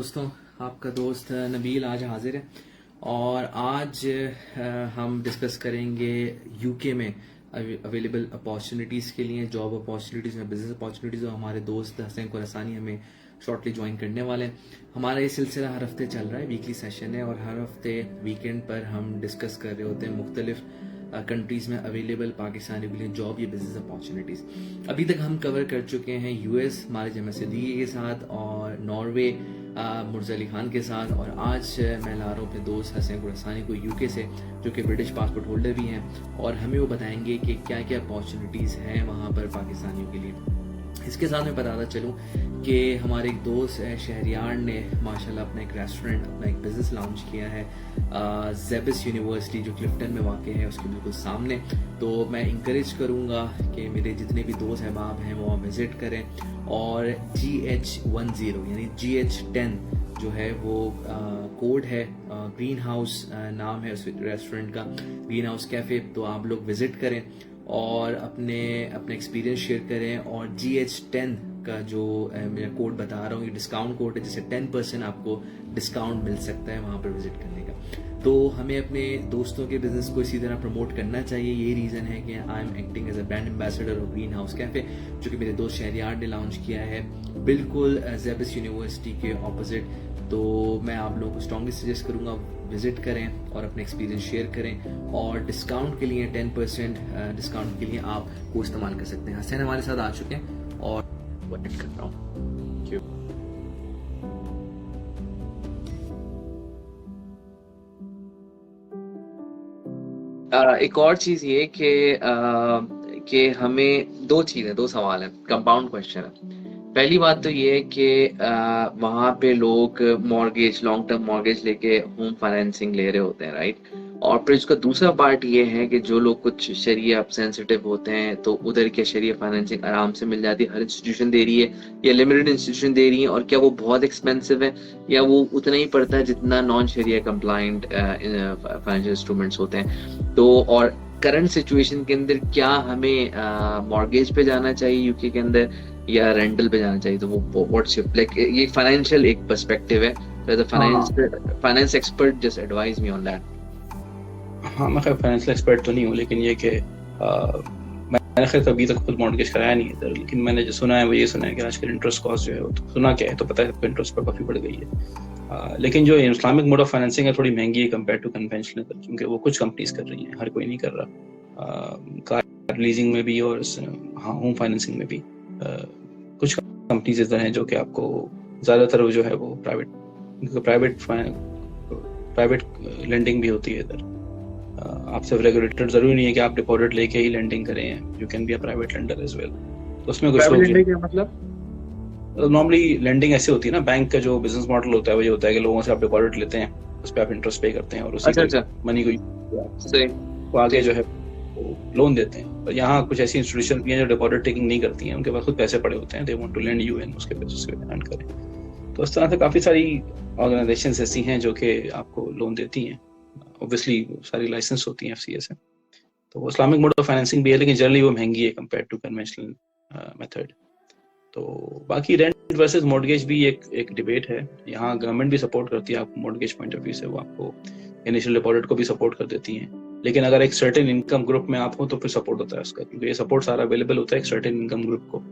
दोस्तों, आपका दोस्त नबील आज हाजिर है और आज हम डिस्कस करेंगे यूके में अवेलेबल अपॉर्चुनिटीज़ के लिए, जॉब अपॉर्चुनिटीज़ में बिजनेस अपॉर्चुनिटीज़। और हमारे दोस्त हसनैन कुरसानी हमें शॉर्टली ज्वाइन करने वाले हैं। हमारा ये सिलसिला हर हफ्ते चल रहा है, वीकली सेशन है और हर हफ्ते वीकेंड पर हम डिस्कस कर रहे होते हैं मुख्तलिफ कंट्रीज़ में अवेलेबल पाकिस्तानियों के लिए जॉब या बिजनेस अपॉर्चुनिटीज़। अभी तक हम कवर कर चुके हैं यूएस मारिज अहमद सिद्दीकी के साथ और नॉर्वे मुर्जा अली खान के साथ, और आज मैं ला रहा हूँ अपने दोस्त हसनैन कुरसानी को यूके से, जो कि ब्रिटिश पासपोर्ट होल्डर भी हैं, और हमें वो बताएंगे कि क्या क्या अपॉर्चुनिटीज़ हैं वहाँ पर पाकिस्तानियों के लिए। इसके साथ मैं बताता चलूँ कि हमारे एक दोस्त शहरियार ने माशाल्लाह अपना एक रेस्टोरेंट, अपना एक बिज़नेस लॉन्च किया है ज़ेबिस यूनिवर्सिटी जो क्लिफ्टन में वाक़ है उसके बिल्कुल सामने। तो मैं इंकरेज करूँगा कि मेरे जितने भी दोस्त अहबाब हैं वो विज़िट करें और GH10 यानी GH10 जो है वो कोड है, ग्रीन हाउस नाम है उस रेस्टोरेंट का, ग्रीन हाउस कैफ़े। तो आप लोग विज़िट करें और अपने एक्सपीरियंस शेयर करें। और GH10 का जो मैं कोड बता रहा हूँ, ये डिस्काउंट कोड है जिससे 10% आपको डिस्काउंट मिल सकता है वहाँ पर विजिट करने का। तो हमें अपने दोस्तों के बिजनेस को इसी तरह प्रमोट करना चाहिए। ये रीज़न है कि I am acting as a brand ambassador of green house cafe, जो कि मेरे दोस्त शहरियार ने लॉन्च किया है बिल्कुल ज़ेबिस यूनिवर्सिटी के ऑपोजिट। तो मैं आप लोगों को स्ट्रॉन्गली सजेस्ट करूँगा विजिट करें और अपने एक्सपीरियंस शेयर करें, और डिस्काउंट के लिए 10% डिस्काउंट के लिए आप को इस्तेमाल कर सकते हैं। हसनैन हमारे साथ आ चुके हैं और वेट कर रहा हूँ। एक और चीज़ ये कि हमें दो सवाल हैं, कंपाउंड क्वेश्चन है। पहली बात तो ये है कि वहाँ पे लोग मॉर्गेज, लॉन्ग टर्म मॉर्गेज लेके होम फाइनेंसिंग ले रहे होते हैं, राइट। और फिर इसका दूसरा पार्ट ये है कि जो लोग कुछ शरिया सेंसिटिव होते हैं तो उधर क्या शरिया फाइनेंसिंग आराम से मिल जाती है, हर इंस्टीट्यूशन दे रही है या लिमिटेड इंस्टीट्यूशन दे रही है, और क्या वो बहुत एक्सपेंसिव है या वो उतना ही पड़ता है जितना नॉन शरिया कंप्लाइंट फाइनेंशियल इंस्ट्रूमेंट्स होते हैं। तो और करंट सिचुएशन के अंदर क्या हमें मॉर्गेज पे जाना चाहिए यूके के अंदर या रेंटल पे जाना चाहिए? तो वो व्हाट्स योर लाइक, ये फाइनेंशियल एक पर्सपेक्टिव है, तो the finance expert just advise me on that. हाँ, मैं खैर फाइनेंशियल एक्सपर्ट तो नहीं हूँ, लेकिन ये कि मैंने खैर कभी तक खुद मॉर्गेज कराया नहीं इधर, लेकिन मैंने जो सुना है वो ये सुना है कि आजकल इंटरेस्ट कॉस्ट जो है, तो सुना क्या है तो पता है सबको, इंटरेस्ट पर काफ़ी बढ़ गई है। लेकिन जो इस्लामिक मोड ऑफ फाइनेंसिंग है थोड़ी महंगी है कम्पेयर टू कन्वेंशनल, क्योंकि वो कुछ कंपनीज कर रही हैं, हर कोई नहीं कर रहा। कार लीजिंग में भी और हाँ होम फाइनेंसिंग में भी कुछ कंपनीज इधर हैं जो कि आपको ज़्यादातर जो है वो प्राइवेट लेंडिंग भी होती है इधर। आप सिर्फ रेगुलेटेड जरूरी नहीं है कि आप डिपॉजिट लेके ही लेंडिंग करें, you can be a private lender as well. तो उसमें कुछ मतलब नॉर्मली लेंडिंग ऐसे होती है ना, बैंक का जो बिजनेस मॉडल होता है वो ये होता है कि लोगों से आप डिपॉजिट लेते हैं, उस पर आप इंटरेस्ट पे करते हैं और उसी मनी को आगे जो है लोन देते हैं। और यहाँ कुछ ऐसी इंस्टीट्यूशन भी हैं जो डिपॉजिट टेकिंग नहीं करती हैं, उनके पास खुद पैसे पड़े होते हैं, they want to lend you and उसके बेसिस पे अर्न करें। तो इस तरह से काफ़ी सारी ऑर्गेनाइजेशंस ऐसी हैं जो कि आपको लोन देती हैं, ऑब्वियसली सारी लाइसेंस होती हैं FCA से। तो वो इस्लामिक मोड ऑफ फाइनेंसिंग भी है, लेकिन जनरली वो महंगी है कंपेयर टू कन्वेंशनल मेथड। तो बाकी रेंट वर्सेस मॉर्गेज भी एक डिबेट है। यहाँ गवर्नमेंट भी सपोर्ट करती है आपको मॉर्गेज पॉइंट ऑफ व्यू से, वो आपको इनिशियल डिपॉजिट को भी सपोर्ट कर देती हैं, लेकिन अगर एक सर्टेन इनकम ग्रुप में आप हो तो फिर सपोर्ट होता है उसका, क्योंकि ये सपोर्ट सारा अवेलेबल होता है एक सर्टेन इनकम ग्रुप को,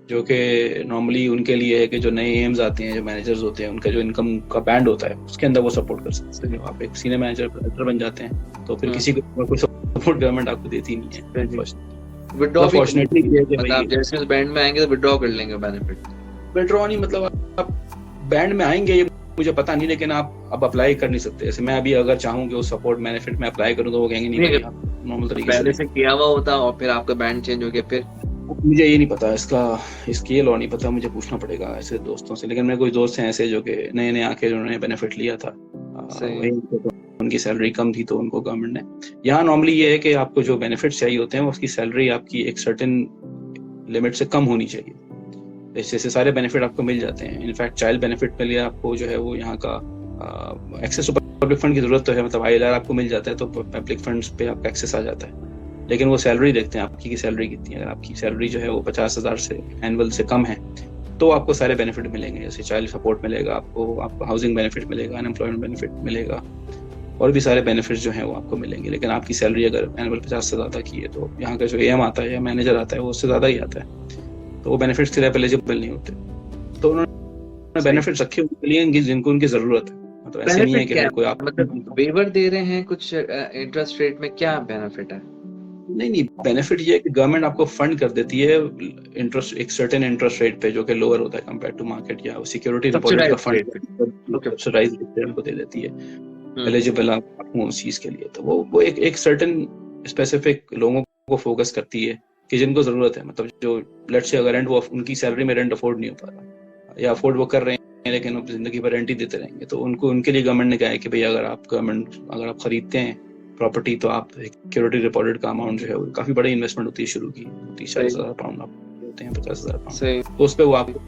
जो कि नॉर्मली उनके लिए है कि जो नए एम्स आते हैं, जो मैनेजर्स होते हैं, उनका जो इनकम का बैंड होता है उसके अंदर वो सपोर्ट कर सकते हैं। आप एक सीनियर मैनेजर बन जाते हैं तो फिर किसी को कोई सपोर्ट गवर्नमेंट आपको देती नहीं है। विड्रॉ फॉर्चुनेटली आप जैसे उस बैंड में आएंगे तो विड्रॉ कर लेंगे बेनिफिट। विड्रॉ नहीं, मतलब आप बैंड में आएंगे ये मुझे पता नहीं, लेकिन आप अब अप्लाई कर नहीं सकते। जैसे मैं अभी अगर चाहूँ कि उस सपोर्ट बेनिफिट में अप्लाई करूँ तो वो कहेंगे नहीं, नॉर्मल तरीके से किया हुआ होता और फिर आपका बैंड चेंज हो गया। फिर मुझे ये नहीं पता, इसकी ये लॉ नहीं पता, मुझे पूछना पड़ेगा ऐसे दोस्तों से। लेकिन मेरे कुछ दोस्त हैं ऐसे जो कि नए आके जिन्होंने बेनिफिट लिया था, उनकी सैलरी कम थी तो उनको गवर्नमेंट ने, यहाँ नॉर्मली ये है कि आपको जो बेनिफिट चाहिए होते हैं उसकी सैलरी आपकी एक सर्टेन लिमिट से कम होनी चाहिए, जैसे सारे बेनिफिट आपको मिल जाते हैं। इनफैक्ट चाइल्ड बेनिफिट के लिए आपको जो है वो यहाँ का एक्सेस टू पब्लिक फंड की जरूरत तो है, मतलब ILR आपको मिल जाता है तो पब्लिक फंड्स पे आपका एक्सेस आ जाता है, लेकिन वो सैलरी देखते हैं आपकी की सैलरी कितनी है। अगर आपकी सैलरी जो है वो 50,000 से एनुअल से कम है तो आपको सारे बेनिफिट मिलेंगे, जैसे चाइल्ड सपोर्ट मिलेगा आपको हाउसिंग बेनिफिट मिलेगा, अनएम्प्लॉयमेंट बेनिफिट मिलेगा, और भी सारे बेनिफिट्स जो हैं वो आपको मिलेंगे। लेकिन आपकी सैलरी अगर एनुअल 50 से ज़्यादा की है तो यहाँ का जो एएम आता है या मैनेजर आता है वो उससे ज़्यादा ही आता है, तो वो बेनिफिट्स के लिए एलिजिबल नहीं होते। तो उन्होंने बेनिफिट्स रखे उनके लिए जिनको उनकी ज़रूरत है। मतलब ऐसे नहीं है कि कोई आप मतलब वेवर दे रहे हैं कुछ इंटरेस्ट रेट में, क्या बेनिफिट है? नहीं, बेनिफिट ये है कि गवर्नमेंट आपको फंड कर देती है इंटरेस्ट, एक सर्टेन इंटरेस्ट रेट पे जो कि लोअर होता है कंपेयर टू मार्केट, या सिक्योरिटी डिपॉजिट का फंड सब्सिडाइज रेट को दे देती है, एलिजिबल आप उस चीज के लिए। तो वो एक सर्टेन स्पेसिफिक लोगों को फोकस करती है कि जिनको जरूरत है। मतलब जो लेट्स से अगर रेंट वो उनकी सैलरी में रेंट अफोर्ड नहीं हो पा रहा, या अफोर्ड वो कर रहे हैं लेकिन वो जिंदगी भर रेंट ही देते रहेंगे, तो उनके लिए गवर्नमेंट ने कहा है कि भाई अगर आप खरीदते हैं प्रॉपर्टी तो आप सिक्योरिटी डिपॉजिट का अमाउंट जो है वो काफी बड़ी इन्वेस्टमेंट होती है शुरू की, 30-40,000 पाउंड आप देते हैं, 50,000 पाउंड, तो उस पे वो आपको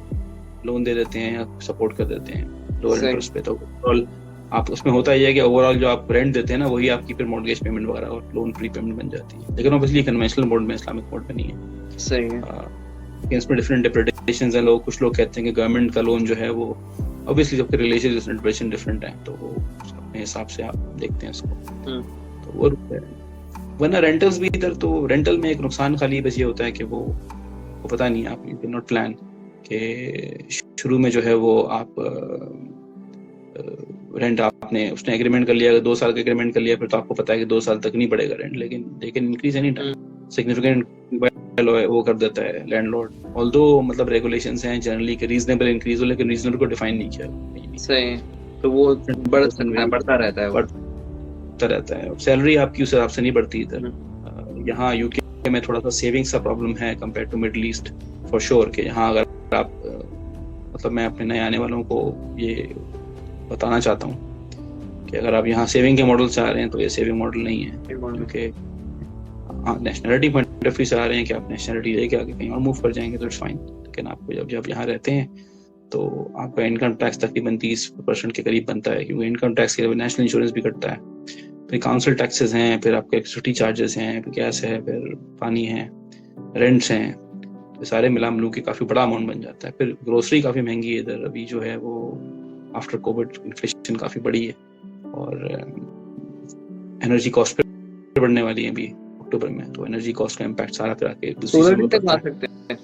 लोन दे देते हैं या सपोर्ट कर देते हैं लोअर इंटरेस्ट पे। तो ओवरऑल आप उसमें होता ही है कि ओवरऑल जो आप रेंट देते हैं ना वही आपकी फिर मॉर्गेज पेमेंट वगैरह और लोन प्री पेमेंट बन जाती है। लेकिन ऑब्वियसली कन्वेंशनल मोड में, इस्लामिक मोड में नहीं है। सही है। इसमें डिफरेंट इंटरप्रिटेशंस हैं। कुछ लोग कहते हैं कि गवर्नमेंट का लोन जो है वो ऑब्वियसली सबके रिलेशन डिफरेंट है, तो वो अपने हिसाब से आप देखते हैं उसको, तो वो वरना रेंटल्स भी इधर, तो रेंटल में एक नुकसान खाली बस ये होता है कि वो पता नहीं, आप यू कैन नॉट प्लान कि शुरू में जो है वो आप रेंट आपने उसने एग्रीमेंट कर लिया, 2 साल का एग्रीमेंट कर लिया, फिर तो आपको पता है कि 2 साल तक नहीं बढ़ेगा रेंट, लेकिन इंक्रीज एनी टाइम सिग्निफिकेंट वो कर देता है लैंडलॉर्ड। ऑल्दो मतलब रेगुलेशंस हैं जनरली कि रीजनेबल इंक्रीज हो, लेकिन रीजनेबल को डिफाइन नहीं किया। सही, तो वो बढ़ता रहता है। सैलरी आपकी उस हिसाब से नहीं बढ़ती इधर। यहाँ यूके में थोड़ा सा सेविंग्स का प्रॉब्लम है compare to Middle East for sure, कि यहाँ अगर आप मतलब मैं अपने नए आने वालों को ये बताना चाहता हूँ कि अगर आप यहाँ सेविंग के मॉडल से आ रहे हैं तो ये सेविंग मॉडल नहीं है, क्योंकि नेशनलिटी पॉइंट ऑफ व्यू से आ रहे हैं कि आप नेशनलिटी लेके आगे कहीं और मूव कर जाएंगे तो इट्स फाइन। लेकिन आपको जब यहाँ रहते हैं तो आपका इनकम टैक्स तकरीबन 30% के करीब बनता है, क्योंकि इनकम टैक्स के लिए नेशनल इंश्योरेंस भी कटता है, फिर काउंसिल टैक्सेस हैं, फिर आपके इलेक्ट्रिसिटी चार्जेस हैं, फिर गैस है, फिर पानी है, रेंट्स हैं, तो सारे मिला मिलू के काफ़ी बड़ा अमाउंट बन जाता है। फिर ग्रोसरी काफ़ी महंगी है इधर अभी जो है वो, आफ्टर कोविड इन्फ्लेशन काफ़ी बड़ी है, और एनर्जी कॉस्ट बढ़ने वाली है अभी अक्टूबर में, तो एनर्जी कॉस्ट का इम्पैक्ट सारा फिर आके सोलर लगवा सकते हैं।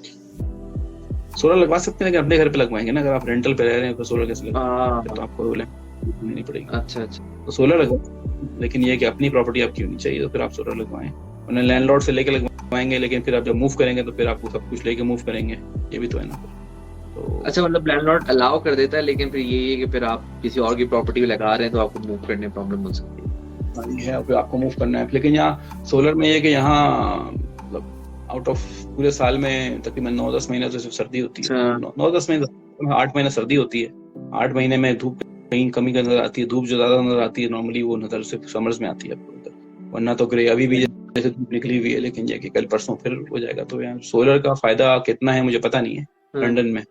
सोलर लगवा सकते हैं, लेकिन अपने घर पे लगवाएंगे ना। अगर आप रेंटल पे रह रहे हैं तो सोलर कैसे लगवाएंगे, तो आपको नहीं पड़ेगी। अच्छा, तो सोलर लगवा, लेकिन ये कि अपनी प्रॉपर्टी आपकी होनी चाहिए, तो फिर आप सोलर लगवाएं। उन्हें लैंडलॉर्ड से लेके लगवाएंगे, लेकिन फिर आप जब मूव करेंगे तो फिर आपको सब कुछ लेके मूव करेंगे, ये भी तो है ना। तो अच्छा, मतलब लैंडलॉर्ड अलाउ कर देता है, लेकिन फिर ये है कि फिर आप किसी और की प्रॉपर्टी लगा रहे हैं तो आपको मूव करने में प्रॉब्लम हो सकती है, फिर आपको मूव करना है। लेकिन यहाँ सोलर में ये कि यहाँ मतलब आउट ऑफ पूरे साल में तकरीबन 9-10 महीने तो सिर्फ सर्दी होती है। 9-10 महीने, 8 महीने सर्दी होती है। 8 महीने में धूप कहीं कमी का नजर आती है, धूप जो ज्यादा नजर आती है नॉर्मली वो नजर सिर्फ समर्स में आती है आपको इधर, वरना तो ग्रे अभी भी जैसे धूप निकली हुई है, लेकिन ये कि कल परसों फिर हो जाएगा। तो यहाँ सोलर का फायदा कितना है मुझे पता नहीं है लंदन में,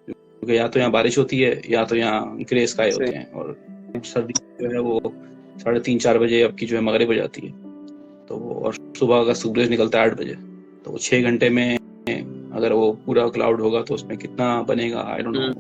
क्योंकि या तो यहाँ बारिश होती है या तो यहाँ ग्रे स्काई होते हैं, और सर्दी जो है वो 3:30-4 बजे आपकी जो है मगरिब हो जाती है, तो और सुबह का सूरज निकलता है 8 बजे, तो 6 घंटे में अगर वो पूरा क्लाउड होगा तो उसमें कितना बनेगा आई डोंट नो।